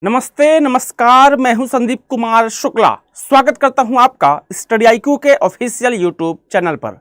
नमस्ते नमस्कार, मैं हूं संदीप कुमार शुक्ला। स्वागत करता हूं आपका स्टडी IQ के ऑफिशियल यूट्यूब चैनल पर।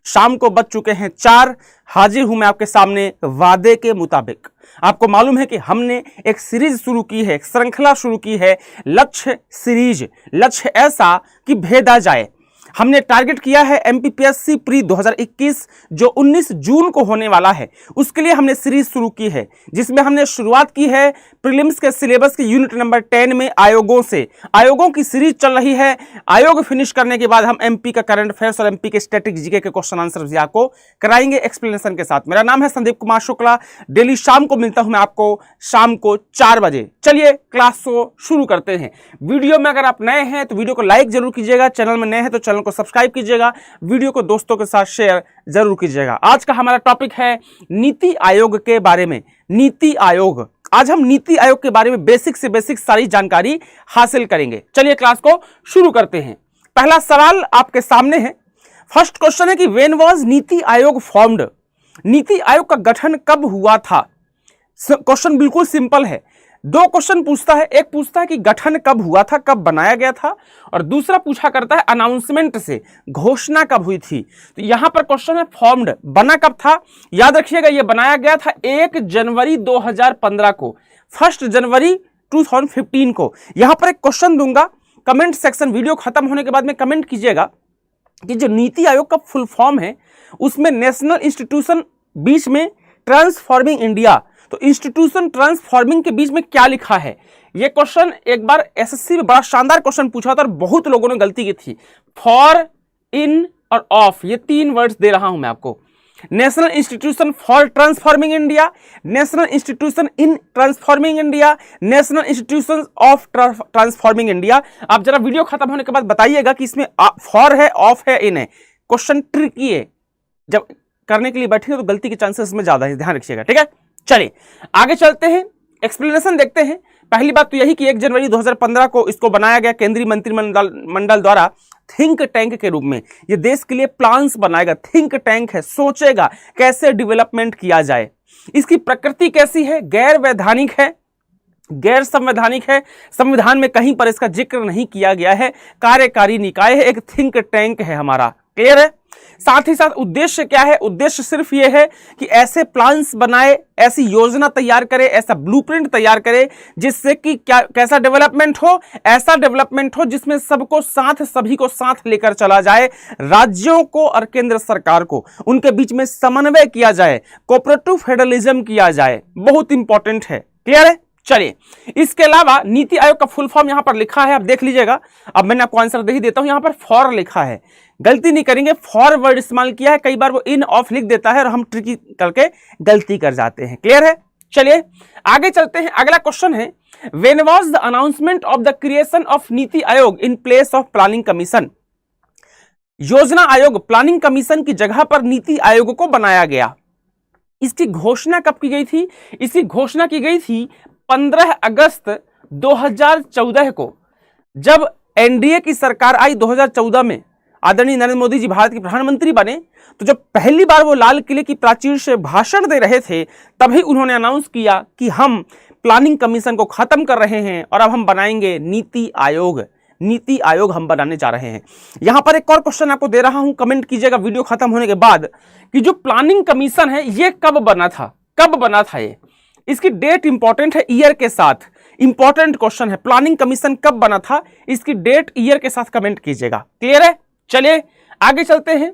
शाम को बज चुके हैं 4। हाजिर हूं मैं आपके सामने वादे के मुताबिक। आपको मालूम है कि हमने एक सीरीज शुरू की है, एक श्रृंखला शुरू की है, लक्ष्य सीरीज। लक्ष्य ऐसा कि भेदा जाए। हमने टारगेट किया है MPPSC प्री 2021 जो 19 जून को होने वाला है। उसके लिए हमने सीरीज शुरू की है, जिसमें हमने शुरुआत की है प्रीलिम्स के सिलेबस के यूनिट नंबर 10 में आयोगों से। आयोगों की सीरीज चल रही है। आयोग फिनिश करने के बाद हम MP का करंट अफेयर्स और MP के स्टैटिक जीके के क्वेश्चन आंसर आपको कराएंगे एक्सप्लेनेशन के साथ। मेरा नाम है संदीप कुमार शुक्ला। डेली शाम को मिलता हूं मैं आपको, शाम को 4 बजे। चलिए क्लास को शुरू करते हैं। वीडियो में अगर आप नए हैं तो वीडियो को लाइक जरूर कीजिएगा, चैनल में नए हैं तो चैनल को सब्सक्राइब कीजिएगा, वीडियो को दोस्तों के साथ शेयर जरूर कीजिएगा। आज का हमारा टॉपिक है नीति आयोग के बारे में। नीति आयोग, आज हम नीति आयोग के बारे में बेसिक से बेसिक सारी जानकारी हासिल करेंगे। चलिए क्लास को शुरू करते हैं। पहला सवाल आपके सामने है। फर्स्ट क्वेश्चन है कि when was NITI Aayog formed? NITI Aayog का गठन कब हुआ था? क्वेश्चन बिल्कुल सिंपल है। दो क्वेश्चन पूछता है, एक पूछता है कि गठन कब हुआ था, कब बनाया गया था, और दूसरा पूछा करता है अनाउंसमेंट से, घोषणा कब हुई थी। तो यहां पर क्वेश्चन है फॉर्म्ड, बना कब था। याद रखिएगा ये बनाया गया था 1 जनवरी 2015 को, 1 जनवरी 2015 को। यहां पर एक क्वेश्चन दूंगा, कमेंट सेक्शन वीडियो खत्म होने के बाद में कमेंट कीजिएगा कि जो नीति आयोग का फुल फॉर्म है उसमें नेशनल इंस्टीट्यूशन बीच में ट्रांसफॉर्मिंग इंडिया, तो इंस्टीट्यूशन ट्रांसफॉर्मिंग के बीच में क्या लिखा है। यह क्वेश्चन एक बार SSC में बड़ा शानदार क्वेश्चन पूछा था और बहुत लोगों ने गलती की थी। फॉर, इन और ऑफ, ये 3 वर्ड्स दे रहा हूं मैं आपको। National institution for transforming India, national institution in transforming India, national institution of transforming India. आप जरा वीडियो खत्म होने के बाद बताइएगा कि इसमें फॉर है, ऑफ है, इन है। क्वेश्चन ट्रिकी है, जब करने के लिए बैठेंगे तो गलती के चांसेस में ज्यादा है, ध्यान रखिएगा, ठीक है। चलिए आगे चलते हैं, एक्सप्लेनेशन देखते हैं। पहली बात तो यही कि 1 जनवरी 2015 को इसको बनाया गया केंद्रीय मंत्रिमंडल द्वारा थिंक टैंक के रूप में। ये देश के लिए प्लान्स बनाएगा, थिंक टैंक है, सोचेगा कैसे डेवलपमेंट किया जाए। इसकी प्रकृति कैसी है? गैर वैधानिक है, गैर संवैधानिक है, संविधान में कहीं पर इसका जिक्र नहीं किया गया है, कार्यकारी निकाय है, एक थिंक टैंक है हमारा। क्लियर है? साथ ही साथ उद्देश्य क्या है? उद्देश्य सिर्फ यह है कि ऐसे प्लान्स बनाए, ऐसी योजना तैयार करे, ऐसा ब्लूप्रिंट तैयार करे जिससे कि क्या कैसा डेवलपमेंट हो, ऐसा डेवलपमेंट हो जिसमें सबको साथ, सभी को साथ लेकर चला जाए, राज्यों को और केंद्र सरकार को, उनके बीच में समन्वय किया जाए, कोऑपरेटिव फेडरलिज्म किया जाए। बहुत इंपॉर्टेंट है। क्लियर है? चलिए, इसके अलावा नीति आयोग का फुल फॉर्म यहां पर लिखा है, आप देख लीजिएगा। अब मैंने आपको आंसर दे ही देता हूं। यहां पर फॉर लिखा है, गलती नहीं करेंगे, फॉर वर्ड इस्तेमाल किया है। कई बार वो इन ऑफ लिख देता है और हम ट्रिकी करके गलती कर जाते हैं। क्लियर है? चलिए आगे चलते हैं। अगला क्वेश्चन है, when was the announcement of the creation of NITI आयोग in place of planning commission? योजना आयोग, प्लानिंग कमीशन की जगह पर नीति आयोग को बनाया गया। इसकी घोषणा कब की गई थी? इसकी घोषणा की गई थी 15 अगस्त 2014 को, जब NDA की सरकार आई 2014 में। आदरणीय नरेंद्र मोदी जी भारत के प्रधानमंत्री बने, तो जब पहली बार वो लाल किले की प्राचीर से भाषण दे रहे थे, तभी उन्होंने अनाउंस किया कि हम प्लानिंग कमीशन को खत्म कर रहे हैं और अब हम बनाएंगे नीति आयोग। नीति आयोग हम बनाने जा रहे हैं। यहां पर एक और क्वेश्चन आपको दे रहा हूं, कमेंट कीजिएगा वीडियो खत्म होने के बाद कि जो प्लानिंग कमीशन है ये कब बना था? कब बना था ये? इसकी डेट इंपॉर्टेंट है, ईयर के साथ। इंपॉर्टेंट क्वेश्चन है, प्लानिंग कमीशन कब बना था, इसकी डेट ईयर के साथ कमेंट कीजिएगा। क्लियर है? चलिए आगे चलते हैं।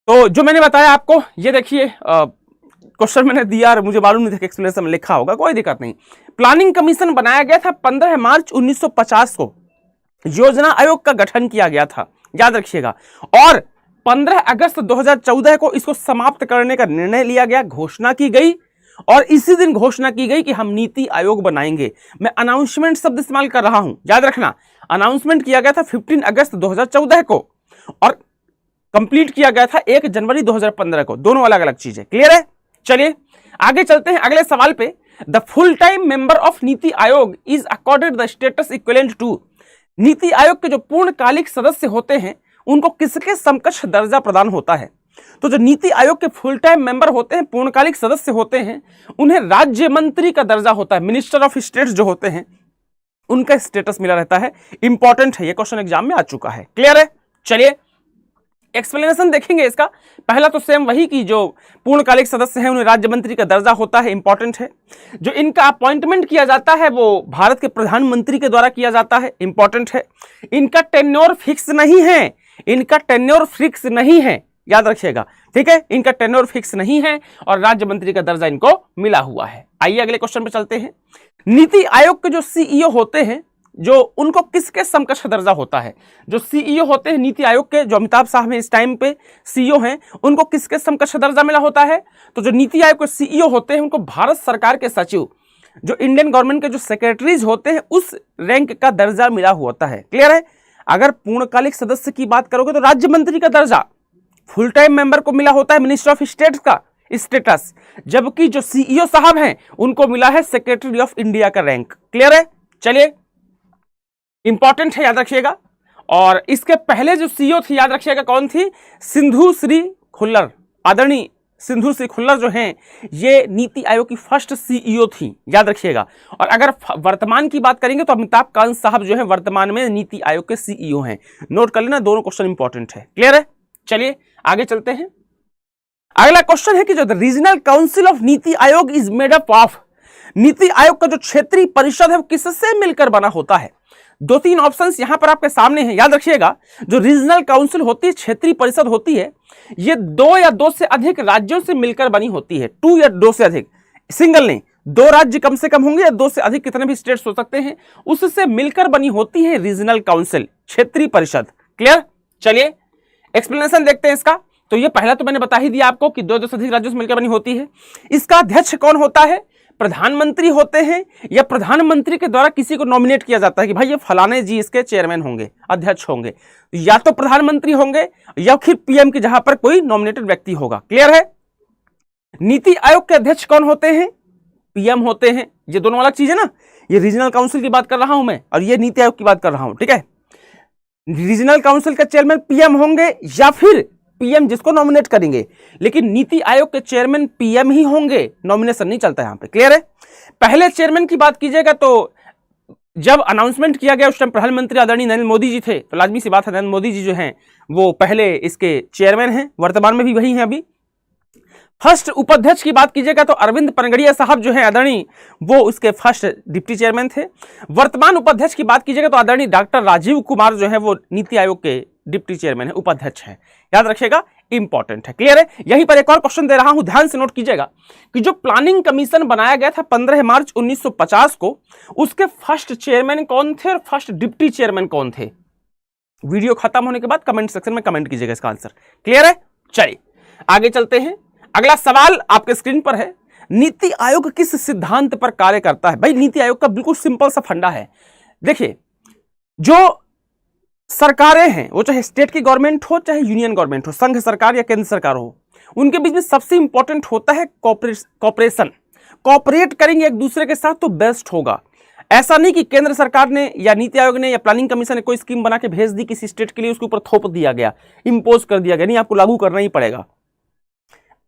तो जो मैंने बताया आपको, ये देखिए क्वेश्चन मैंने दिया और मुझे मालूम नहीं था कि एक्सप्लेनेशन में लिखा होगा, कोई दिक्कत नहीं। प्लानिंग कमीशन बनाया गया था 15 मार्च 1950 को। योजना आयोग का गठन किया गया था, याद रखिएगा। और 15 अगस्त 2014 को इसको समाप्त करने का निर्णय लिया गया, घोषणा की गई, और इसी दिन घोषणा की गई कि हम नीति आयोग बनाएंगे। मैं अनाउंसमेंट शब्द इस्तेमाल कर रहा हूं, याद रखना। अनाउंसमेंट किया गया था 15 अगस्त 2014 को और कंप्लीट किया गया था 1 जनवरी 2015 को। दोनों अलग अलग चीजें। क्लियर है? चलिए आगे चलते हैं अगले सवाल पे। The full time member of NITI Aayog is accorded the status equivalent to? NITI Aayog के जो पूर्णकालिक सदस्य होते हैं उनको किसके समकक्ष दर्जा प्रदान होता है? तो जो नीति आयोग के फुल टाइम मेंबर होते हैं, पूर्णकालिक सदस्य होते हैं, उन्हें राज्य मंत्री का दर्जा होता है, मिनिस्टर ऑफ स्टेट्स जो होते हैं उनका स्टेटस मिला रहता है। इंपॉर्टेंट है, ये क्वेश्चन एग्जाम में आ चुका है। क्लियर है? चलिए एक्सप्लेनेशन देखेंगे इसका। पहला तो सेम वही कि जो पूर्णकालिक सदस्य हैं उन्हें राज्य मंत्री का दर्जा होता है, इंपॉर्टेंट है। जो इनका अपॉइंटमेंट किया जाता है वो भारत के प्रधानमंत्री के द्वारा किया जाता है, इंपॉर्टेंट है। इनका टेन्योर फिक्स नहीं है, इनका टेन्योर फिक्स नहीं है, याद रखिएगा, ठीक है। इनका टेन्योर फिक्स नहीं है और राज्य मंत्री का दर्जा इनको मिला हुआ है। आइए अगले क्वेश्चन पे चलते हैं। नीति आयोग के जो सीईओ होते हैं, जो उनको किसके समकक्ष दर्जा होता है? जो सीईओ होते हैं नीति आयोग के, जो अमिताभ साहब हैं इस टाइम पे सीईओ हैं, उनको किसके समकक्ष दर्जा मिला होता है? तो जो नीति आयोग के सीईओ होते हैं उनको भारत सरकार के सचिव, जो इंडियन गवर्नमेंट के जो सेक्रेटरीज होते हैं, उस रैंक का दर्जा मिला होता है। क्लियर है? अगर पूर्णकालिक सदस्य की बात करोगे तो राज्य मंत्री का दर्जा फुल टाइम मेंबर को मिला होता है, मिनिस्टर ऑफ स्टेट का स्टेटस, जबकि जो सीईओ साहब हैं उनको मिला है सेक्रेटरी ऑफ इंडिया का रैंक। क्लियर है? चलिए इंपॉर्टेंट है, याद रखिएगा। और इसके पहले जो सीईओ थी, याद रखिएगा कौन थी? सिंधु श्री खुल्लर, आदरणीय सिंधु श्री खुल्लर जो हैं ये नीति आयोग की फर्स्ट सीईओ थी, याद रखिएगा। और अगर वर्तमान की बात करेंगे तो अमिताभ कांत साहब जो है वर्तमान में नीति आयोग के सीईओ हैं। नोट कर लेना, दोनों क्वेश्चन इंपॉर्टेंट है। क्लियर है? चलिए आगे चलते हैं। अगला क्वेश्चन है कि जो regional council of NITI Aayog is made up of, NITI आयोग का जो क्षेत्रीय परिषद है वो किससे मिलकर बना होता है? दो तीन ऑप्शंस यहां पर आपके सामने हैं, याद रखिएगा। जो रीजनल काउंसिल होती है, क्षेत्रीय परिषद होती है, ये 2 या 2 से अधिक राज्यों से मिलकर बनी होती है। 2 या 2 से अधिक, सिंगल नहीं, 2 राज्य कम से कम होंगे या 2 से अधिक, कितने भी स्टेट्स हो सकते हैं, उससे मिलकर बनी होती है रीजनल काउंसिल, क्षेत्रीय परिषद। क्लियर? चलिए एक्सप्लेनेशन देखते हैं इसका। तो ये पहला तो मैंने बता ही दिया आपको कि 2 से अधिक राज्यों से मिलकर बनी होती है। इसका अध्यक्ष कौन होता है? प्रधानमंत्री होते हैं, या प्रधानमंत्री के द्वारा किसी को नॉमिनेट किया जाता है कि भाई ये फलाने जी इसके चेयरमैन होंगे, अध्यक्ष होंगे। या तो प्रधानमंत्री होंगे या फिर पीएम की जहां पर कोई नॉमिनेटेड व्यक्ति होगा। क्लियर है? नीति आयोग के अध्यक्ष कौन होते हैं? पीएम होते हैं। ये दोनों अलग चीज है ना, ये रीजनल काउंसिल की बात कर रहा हूं मैं और ये नीति आयोग की बात कर रहा हूं, ठीक है। रीजनल काउंसिल के चेयरमैन पीएम होंगे या फिर पीएम जिसको नॉमिनेट करेंगे, लेकिन नीति आयोग के चेयरमैन पीएम ही होंगे, नॉमिनेशन नहीं चलता यहां पे। क्लियर है? पहले चेयरमैन की बात कीजिएगा तो जब अनाउंसमेंट किया गया उस टाइम प्रधानमंत्री आदरणीय नरेंद्र मोदी जी थे, तो लाजमी सी बात है नरेंद्र मोदी जी जो हैं वो पहले इसके चेयरमैन हैं, वर्तमान में भी वही हैं अभी। फर्स्ट उपाध्यक्ष की बात कीजिएगा तो अरविंद पनगड़िया साहब जो है आदरणीय, वो उसके फर्स्ट डिप्टी चेयरमैन थे। वर्तमान उपाध्यक्ष की बात कीजिएगा तो आदरणीय डॉक्टर राजीव कुमार जो है वो नीति आयोग के डिप्टी चेयरमैन है, उपाध्यक्ष है, याद रखिएगा, इंपॉर्टेंट है। क्लियर है? यहीं पर एक और क्वेश्चन दे रहा हूं, ध्यान से नोट कीजिएगा कि जो प्लानिंग कमीशन बनाया गया था 15 मार्च 1950 को, उसके फर्स्ट चेयरमैन कौन थे और फर्स्ट डिप्टी चेयरमैन कौन थे? वीडियो खत्म होने के बाद कमेंट सेक्शन में कमेंट कीजिएगा इसका आंसर। क्लियर है? चलिए आगे चलते हैं। अगला सवाल आपके स्क्रीन पर है, नीति आयोग किस सिद्धांत पर कार्य करता है? भाई नीति आयोग का बिल्कुल सिंपल सा फंडा है। देखिए, जो सरकारें हैं वो चाहे स्टेट की गवर्नमेंट हो चाहे यूनियन गवर्नमेंट हो, संघ सरकार या केंद्र सरकार हो, उनके बीच में सबसे इंपॉर्टेंट होता है कॉपरेशन। कॉपरेट करेंगे एक दूसरे के साथ तो बेस्ट होगा। ऐसा नहीं कि केंद्र सरकार ने या नीति आयोग ने या प्लानिंग कमीशन ने कोई स्कीम बना के भेज दी किसी स्टेट के लिए, उसके ऊपर थोप दिया गया, इंपोज कर दिया गया, नहीं आपको लागू करना ही पड़ेगा।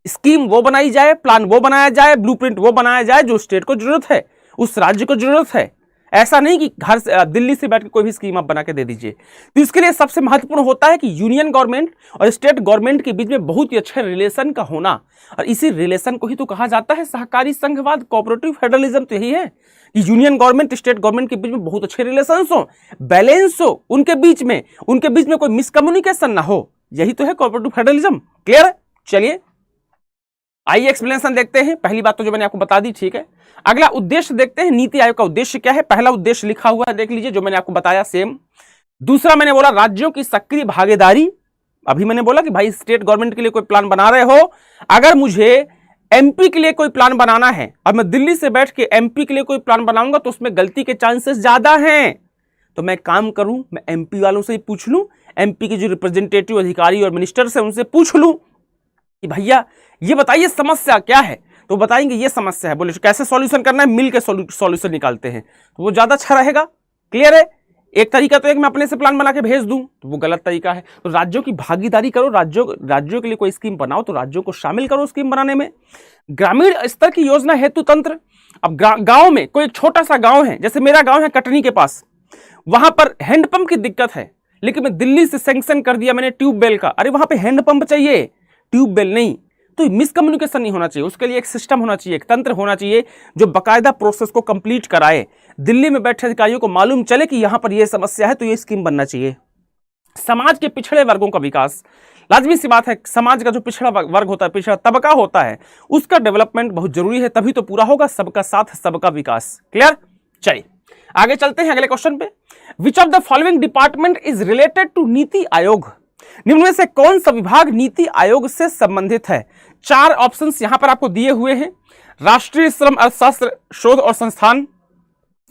स्कीम वो बनाई जाए, प्लान वो बनाया जाए, ब्लूप्रिंट वो बनाया जाए जो स्टेट को जरूरत है, उस राज्य को जरूरत है। ऐसा नहीं कि घर से दिल्ली से बैठ के कोई भी स्कीम आप बना के दे दीजिए। तो इसके लिए सबसे महत्वपूर्ण होता है कि यूनियन गवर्नमेंट और स्टेट गवर्नमेंट के बीच में बहुत ही अच्छे रिलेशन का होना, और इसी रिलेशन को ही तो कहा जाता है सहकारी संघवाद, कोऑपरेटिव फेडरलिज्म। तो यही है कि यूनियन गवर्नमेंट स्टेट गवर्नमेंट के बीच में बहुत अच्छे रिलेशन हो, बैलेंस हो उनके बीच में कोई मिसकम्युनिकेशन ना हो, यही तो है कोऑपरेटिव फेडरलिज्म। क्लियर है? चलिए आइए एक्सप्लेनेशन देखते हैं। पहली बात तो जो मैंने आपको बता दी, ठीक है। अगला उद्देश्य देखते हैं, नीति आयोग का उद्देश्य क्या है। पहला उद्देश्य लिखा हुआ है, देख लीजिए, जो मैंने आपको बताया सेम। दूसरा मैंने बोला राज्यों की सक्रिय भागीदारी। अभी मैंने बोला कि भाई स्टेट गवर्नमेंट के लिए कोई प्लान बना रहे हो, अगर मुझे एमपी के लिए कोई प्लान बनाना है, अब मैं दिल्ली से बैठ के एमपी के लिए कोई प्लान बनाऊंगा तो उसमें गलती के चांसेस ज्यादा हैं। तो मैं काम करूं, मैं एमपी वालों से ही पूछ लूं, एमपी के जो रिप्रेजेंटेटिव अधिकारी और मिनिस्टर्स हैं उनसे पूछ लूं कि भैया ये बताइए समस्या क्या है, तो बताएंगे ये समस्या है, बोले कैसे सॉल्यूशन करना है, मिल के सॉल्यूशन निकालते हैं, तो वो ज्यादा अच्छा रहेगा। क्लियर है? एक तरीका तो एक मैं अपने से प्लान बना के भेज दूं, तो वो गलत तरीका है। तो राज्यों की भागीदारी करो, राज्यों के लिए कोई स्कीम बनाओ तो राज्यों को शामिल करो स्कीम बनाने में। ग्रामीण स्तर की योजना हेतु तंत्र, अब गांव में कोई छोटा सा गांव है, जैसे मेरा गांव है कटनी के पास, वहां पर हैंडपंप की दिक्कत है, लेकिन मैं दिल्ली से सैंक्शन कर दिया मैंने ट्यूबवेल का, अरे वहां पे हैंडपंप चाहिए ट्यूबवेल नहीं, तो मिसकम्युनिकेशन नहीं होना चाहिए। उसके लिए एक सिस्टम होना चाहिए, एक तंत्र होना चाहिए जो बकायदा प्रोसेस को कंप्लीट कराए। दिल्ली में बैठे अधिकारियों को मालूम चले कि यहां पर यह समस्या है तो ये स्कीम बनना चाहिए। समाज के पिछड़े वर्गों का विकास, लाजमी सी बात है, समाज का जो पिछड़ा वर्ग होता है, पिछड़ा तबका होता है, उसका डेवलपमेंट बहुत जरूरी है, तभी तो पूरा होगा सबका साथ सबका विकास। क्लियर? चलिए आगे चलते हैं अगले क्वेश्चन पे। Which of the following department is related to NITI Aayog? निम्न में से कौन सा विभाग नीति आयोग से संबंधित है? 4 ऑप्शंस यहां पर आपको दिए हुए हैं। राष्ट्रीय श्रम अर्थशास्त्र शोध और संस्थान,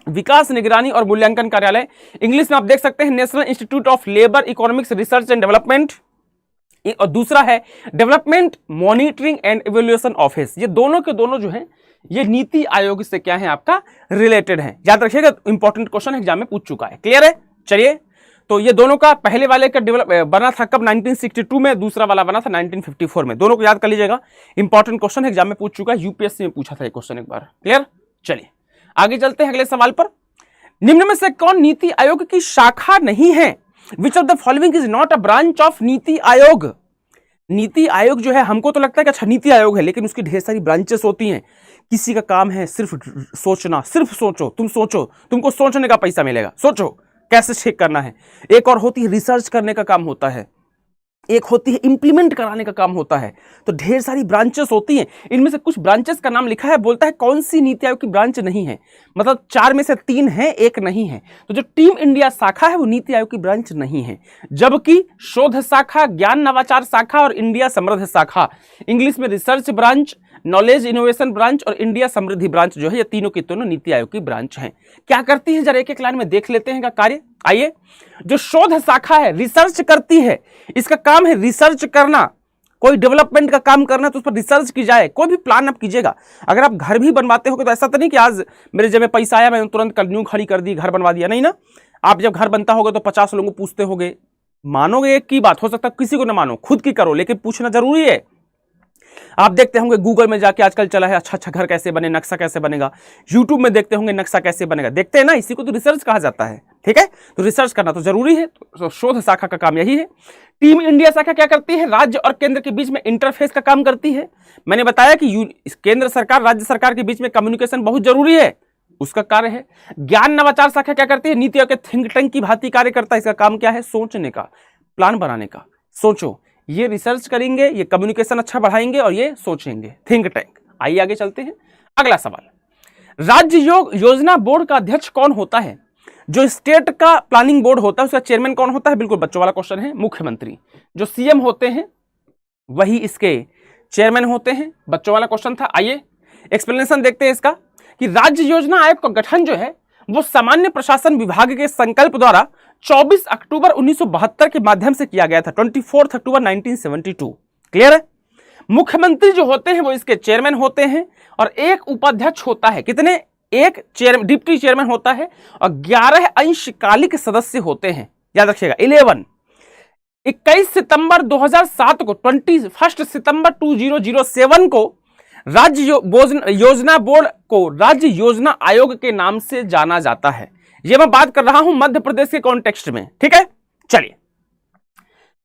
विकास निगरानी और मूल्यांकन कार्यालय, इंग्लिश में आप देख सकते हैं national institute of labour economics research and development, और दूसरा है development monitoring and evaluation office. ये दोनों के दोनों जो हैं ये नीति आयोग से क्या है आपका रिलेटेड है। याद रखिएगा, इंपॉर्टेंट क्वेश्चन एग्जाम में पूछ चुका है। क्लियर है? चलिए, तो ये दोनों का पहले वाले का डेवलप बना था कब? 1962 में, दूसरा वाला बना था 1954 में। दोनों को याद कर लीजिएगा, इंपॉर्टेंट क्वेश्चन एग्जाम में पूछ चुका है, यूपीएससी में पूछा था ये क्वेश्चन एक बार। क्लियर? चलिए आगे चलते हैं अगले सवाल पर। निम्न में से कौन नीति आयोग की शाखा नहीं है? विच of the following is not a branch of NITI आयोग? नीति आयोग जो है, हमको तो लगता है कि अच्छा नीति आयोग है, लेकिन उसकी ढेर सारी ब्रांचेस होती हैं। किसी का काम है सिर्फ सोचना, सिर्फ सोचो, तुम सोचो, तुमको सोचने का पैसा मिलेगा, सोचो कैसे ठीक करना है। एक और होती है रिसर्च करने का काम होता है, एक होती है इंप्लीमेंट कराने का काम होता है। तो ढेर सारी ब्रांचेस होती हैं, इनमें से कुछ ब्रांचेस का नाम लिखा है, बोलता है कौन सी नीति आयोग की ब्रांच नहीं है, मतलब 4 में से 3 है, एक नहीं है। तो जो टीम इंडिया शाखा है वो नीति आयोग की ब्रांच नहीं है, जबकि शोध शाखा, ज्ञान नवाचार शाखा और इंडिया समृद्ध शाखा, इंग्लिश में research branch, knowledge innovation branch और इंडिया समृद्धि ब्रांच जो है, ये तीनों की तीनों नीति आयोग की ब्रांच हैं। क्या करती है जरा एक एक लाइन में देख लेते हैं का कार्य। आइए, जो शोध शाखा है रिसर्च करती है, इसका काम है रिसर्च करना, कोई डेवलपमेंट का काम करना तो उस पर रिसर्च की जाए। कोई भी प्लान आप कीजिएगा, अगर आप घर भी बनवाते हो तो ऐसा तो नहीं कि आज मेरे जेब में पैसा आया मैंने तुरंत न्यू खड़ी कर दी, घर बनवा दिया, नहीं ना। आप जब घर बनता होगा तो 50 लोगों को पूछते होगे, मानोगे एक की बात, हो सकता है किसी को ना मानो, खुद की करो, लेकिन पूछना जरूरी है। आप देखते होंगे गूगल में जाके आजकल चला है अच्छा घर कैसे बने, नक्शा कैसे बनेगा, यूट्यूब में देखते होंगे नक्शा कैसे बनेगा, देखते हैं ना, इसी को तो रिसर्च कहा जाता है। ठीक है, तो रिसर्च करना तो जरूरी है, तो शोध शाखा का काम यही है। टीम इंडिया शाखा क्या करती है? राज्य और केंद्र के बीच में इंटरफेस का काम करती है। मैंने बताया कि केंद्र सरकार राज्य सरकार के बीच में कम्युनिकेशन बहुत जरूरी है, उसका कार्य है। ज्ञान नवाचार शाखा क्या करती है? नीति आयोग के थिंक टैंक की भांति कार्य करता है, इसका काम क्या है? सोचने का, प्लान बनाने का। सोचो, ये रिसर्च करेंगे, ये कम्युनिकेशन अच्छा बढ़ाएंगे और ये सोचेंगे, थिंक टैंक। आइए आगे चलते हैं। अगला सवाल, राज्य योजना बोर्ड का अध्यक्ष कौन होता है? जो स्टेट का प्लानिंग बोर्ड होता है उसका चेयरमैन कौन होता है? बिल्कुल बच्चों वाला क्वेश्चन है, मुख्यमंत्री। जो सीएम होते हैं वही इसके चेयरमैन होते हैं, बच्चों वाला क्वेश्चन था। आइए एक्सप्लेनेशन देखते हैं इसका, कि राज्य योजना आयोग का गठन जो है वो सामान्य प्रशासन विभाग के संकल्प द्वारा 24 अक्टूबर 1972 के माध्यम से किया गया था, 24 अक्टूबर 1972। क्लियर है? मुख्यमंत्री जो होते हैं वो इसके चेयरमैन होते हैं और एक उपाध्यक्ष होता है। कितने? एक डिप्टी चेयरमैन होता है और 11 अंशकालिक सदस्य होते हैं। याद रखिएगा 11। 21 सितंबर 2007 को 21 सितंबर 2007 को राज्य योजना बोर्ड को राज्य योजना आयोग के नाम से जाना जाता है। यह मैं बात कर रहा हूं मध्य प्रदेश के कॉन्टेक्स्ट में। ठीक है, चलिए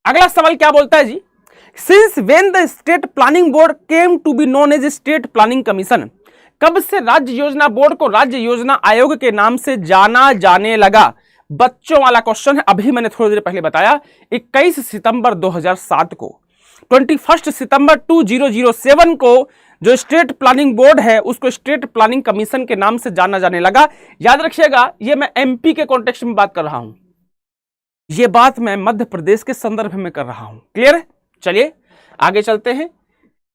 अगला सवाल क्या बोलता है जी, since when the state planning board came to be known as state planning commission, कब से राज्य योजना बोर्ड को राज्य योजना आयोग के नाम से जाना जाने लगा? बच्चों वाला क्वेश्चन है, अभी मैंने थोड़ी देर पहले बताया 21 सितंबर 2007 को। 21 सितंबर 2007 को जो स्टेट प्लानिंग बोर्ड है उसको स्टेट प्लानिंग कमीशन के नाम से जाना जाने लगा। याद रखिएगा, ये मैं एमपी के कॉन्टेक्स्ट में बात कर रहा हूं, ये बात मैं मध्य प्रदेश के संदर्भ में कर रहा हूं। क्लियर है? चलिए आगे चलते हैं,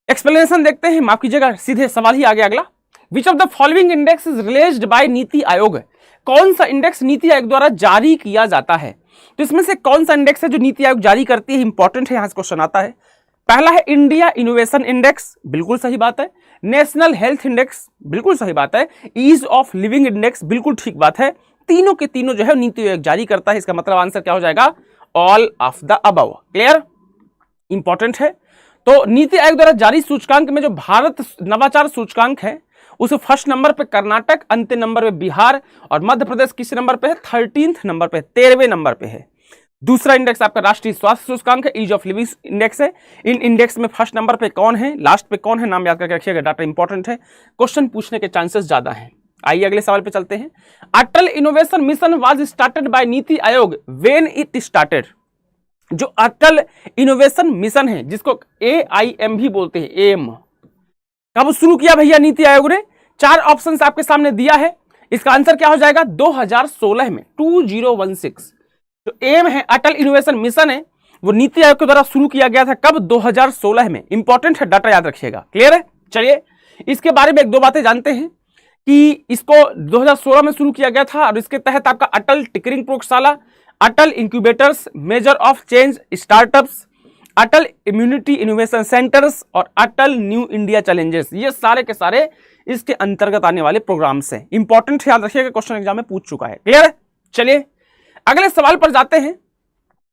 एक्सप्लेनेशन देखते हैं। माफ कीजिएगा, सीधे सवाल ही आ गया अगला। विच of the following index is released by NITI आयोग? कौन सा इंडेक्स नीति आयोग द्वारा जारी किया जाता है? तो इसमें से कौन सा इंडेक्स है जो नीति आयोग जारी करती है? इंपॉर्टेंट है, यहां से क्वेश्चन आता है। पहला है इंडिया इनोवेशन इंडेक्स, बिल्कुल सही बात है। नेशनल हेल्थ इंडेक्स, बिल्कुल सही बात है। ईज ऑफ लिविंग इंडेक्स, बिल्कुल ठीक बात है। तीनों के तीनों जो है नीति आयोग जारी करता है। इसका मतलब आंसर क्या हो जाएगा? All of the above. Clear? Important है। तो नीति आयोग द्वारा जारी सूचकांक में जो भारत नवाचार सूचकांक है उसे फर्स्ट नंबर पे कर्नाटक, अंतिम नंबर पे बिहार और मध्य प्रदेश किस नंबर पे है? 13th नंबर पे, 13वें नंबर पे है। दूसरा इंडेक्स आपका राष्ट्रीय स्वास्थ्य सूचकांक है, ईज ऑफ लिविंग इंडेक्स है। इन इंडेक्स में फर्स्ट नंबर पे कौन है, लास्ट पे कौन है, नाम याद करके रखिएगा, डाटा इंपॉर्टेंट है, क्वेश्चन पूछने के चांसेस ज्यादा हैं। आइए अगले सवाल पे चलते हैं। Atal innovation mission was started by NITI Aayog when it started. जो अटल इनोवेशन मिशन है जिसको AIM भी बोलते हैं, एम, कब शुरू किया भैया नीति आयोग ने? 4 ऑप्शंस आपके सामने दिया है। इसका आंसर क्या हो जाएगा? 2016 में, 2016। तो एम है, अटल इनोवेशन मिशन है, वो नीति आयोग के द्वारा शुरू किया गया था। कब? 2016 में। इंपॉर्टेंट है, डाटा याद रखिएगा। क्लियर है? चलिए इसके बारे में एक दो बातें जानते हैं कि इसको 2016 में शुरू किया गया था और इसके तहत आपका अटल टिकरिंग प्रयोगशाला, Atal incubators, major of change startups, Atal immunity innovation centres और अटल न्यू इंडिया चैलेंजेस, ये सारे के सारे इसके अंतर्गत आने वाले प्रोग्राम्स हैं। इंपॉर्टेंट है, याद रखिएगा, क्वेश्चन एग्जाम में पूछ चुका है। क्लियर है? चलिए अगले सवाल पर जाते हैं।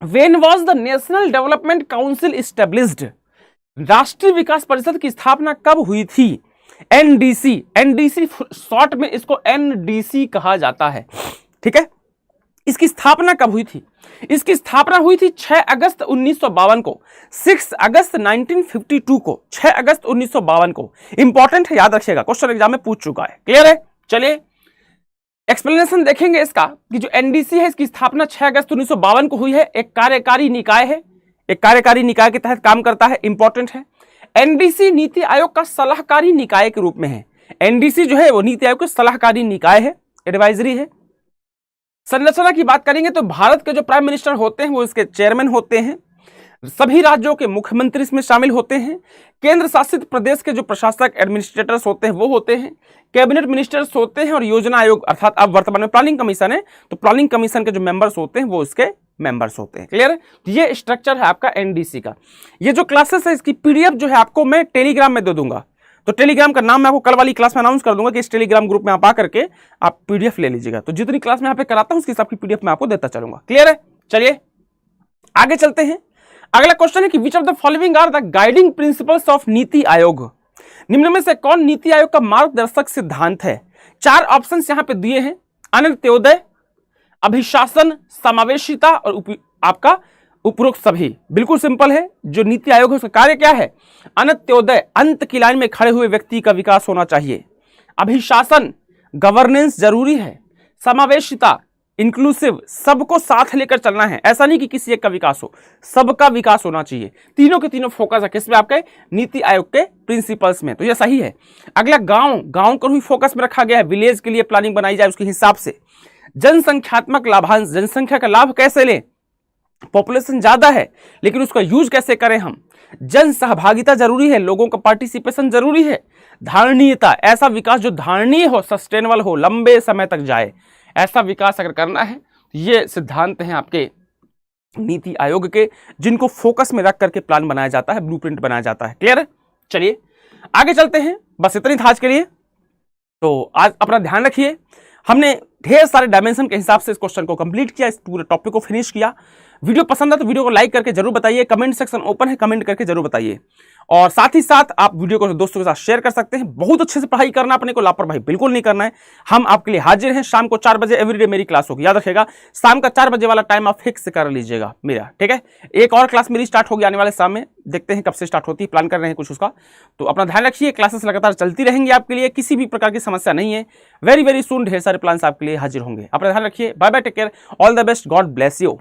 When was the national development council established? राष्ट्रीय विकास परिषद की स्थापना कब हुई थी? NDC, NDC शॉर्ट में इसको NDC कहा जाता है। ठीक है, इसकी स्थापना कब हुई थी? इसकी स्थापना हुई थी 6 अगस्त 1952 को, 6 अगस्त 1952 को, 6 अगस्त 1952 को। इंपॉर्टेंट है, याद रखिएगा, क्वेश्चन एग्जाम में पूछ चुका है। क्लियर है? चलिए एक्सप्लेनेशन देखेंगे इसका कि जो NDC है इसकी स्थापना 6 अगस्त 1952 को हुई है। एक कार्यकारी निकाय है, एक कार्यकारी निकाय के तहत काम करता है। इंपॉर्टेंट है, NDC नीति आयोग का सलाहकारी निकाय के रूप में है। NDC जो है वो नीति आयोग का सलाहकारी निकाय है, एडवाइजरी है। संरचना की बात करेंगे तो भारत के जो प्राइम मिनिस्टर होते हैं वो इसके चेयरमैन होते हैं। सभी राज्यों के मुख्यमंत्री इसमें शामिल होते हैं। केंद्र शासित प्रदेश के जो प्रशासक एडमिनिस्ट्रेटर्स होते हैं वो होते हैं। कैबिनेट मिनिस्टर्स होते हैं और योजना आयोग अर्थात अब वर्तमान में प्लानिंग कमीशन है तो प्लानिंग कमीशन के जो मेंबर्स होते हैं वो इसके मेंबर्स होते हैं। क्लियर है? तो ये स्ट्रक्चर है आपका NDC का। ये जो क्लासेस है इसकी PDF जो है आपको मैं टेलीग्राम में दे दूंगा। तो टेलीग्राम का नाम मैं आपको कल वाली क्लास में अनाउंस कर दूंगा कि इस टेलीग्राम ग्रुप में आप आकर के आप PDF ले लीजिएगा। तो जितनी क्लास में यहाँ पे कराता हूं उसकी सबकी PDF मैं आपको देता चलूंगा। क्लियर है? चलिए आगे चलते हैं। अगला क्वेश्चन है कि which of the following are the guiding principles of NITI Aayog? निम्न में से कौन नीति आयोग का मार्गदर्शक सिद्धांत है? 4 ऑप्शंस यहां पे दिए हैं, अंत्योदय, अभिशासन, समावेशिता और आपका उपरोक्त सभी। बिल्कुल सिंपल है, जो नीति आयोग है उसका कार्य क्या है? अंत्योदय, अंत की लाइन में खड़े हुए व्यक्ति का विकास होना चाहिए। अभिशासन, गवर्नेंस जरूरी है। समावेशिता, इंक्लूसिव, सबको साथ लेकर चलना है, ऐसा नहीं कि किसी एक का विकास हो, सबका विकास होना चाहिए। तीनों के तीनों फोकस है किसमें? आपके नीति आयोग के प्रिंसिपल्स में, तो यह सही है। अगला गांव, गांव को भी फोकस में रखा गया है, विलेज के लिए प्लानिंग बनाई जाए उसके हिसाब से। जनसंख्यात्मक लाभांश, जनसंख्या का लाभ कैसे लें? पॉपुलेशन ज्यादा है लेकिन उसका यूज कैसे करें हम? जन सहभागिता जरूरी है, लोगों का पार्टिसिपेशन जरूरी है। धारणीयता, ऐसा विकास जो धारणीय हो, सस्टेनेबल हो, लंबे समय तक जाए, ऐसा विकास अगर करना है तो ये सिद्धांत हैं आपके नीति आयोग के, जिनको फोकस में रख करके प्लान बनाया जाता है, ब्लूप्रिंट बनाया जाता है। क्लियर है? चलिए आगे चलते हैं। बस इतनी था आज के लिए। तो आज अपना ध्यान रखिए, हमने ढेर सारे डायमेंशन के हिसाब से इस क्वेश्चन को कंप्लीट किया, इस पूरे टॉपिक को फिनिश किया। वीडियो पसंद है तो वीडियो को लाइक करके जरूर बताइए, कमेंट सेक्शन ओपन है, कमेंट करके जरूर बताइए। और साथ ही साथ आप वीडियो को दोस्तों के साथ शेयर कर सकते हैं। बहुत अच्छे से पढ़ाई करना, अपने को लापरवाही बिल्कुल नहीं करना है। हम आपके लिए हाजिर हैं। शाम को 4 बजे एवरीडे मेरी क्लास होगी, याद रखिएगा। शाम का 4 बजे वाला टाइम आप फिक्स कर लीजिएगा मेरा, ठीक है। एक और क्लास मेरी स्टार्ट होगी आने वाले शाम में, देखते हैं कब से स्टार्ट होती है, प्लान कर रहे हैं कुछ उसका। तो अपना ध्यान रखिए, क्लासेस लगातार चलती रहेंगी आपके लिए, किसी भी प्रकार की समस्या नहीं है। वेरी वेरी सून ढेर सारे प्लान्स आपके लिए हाजिर होंगे। अपना ध्यान रखिए, bye bye, take care, all the best, God bless you.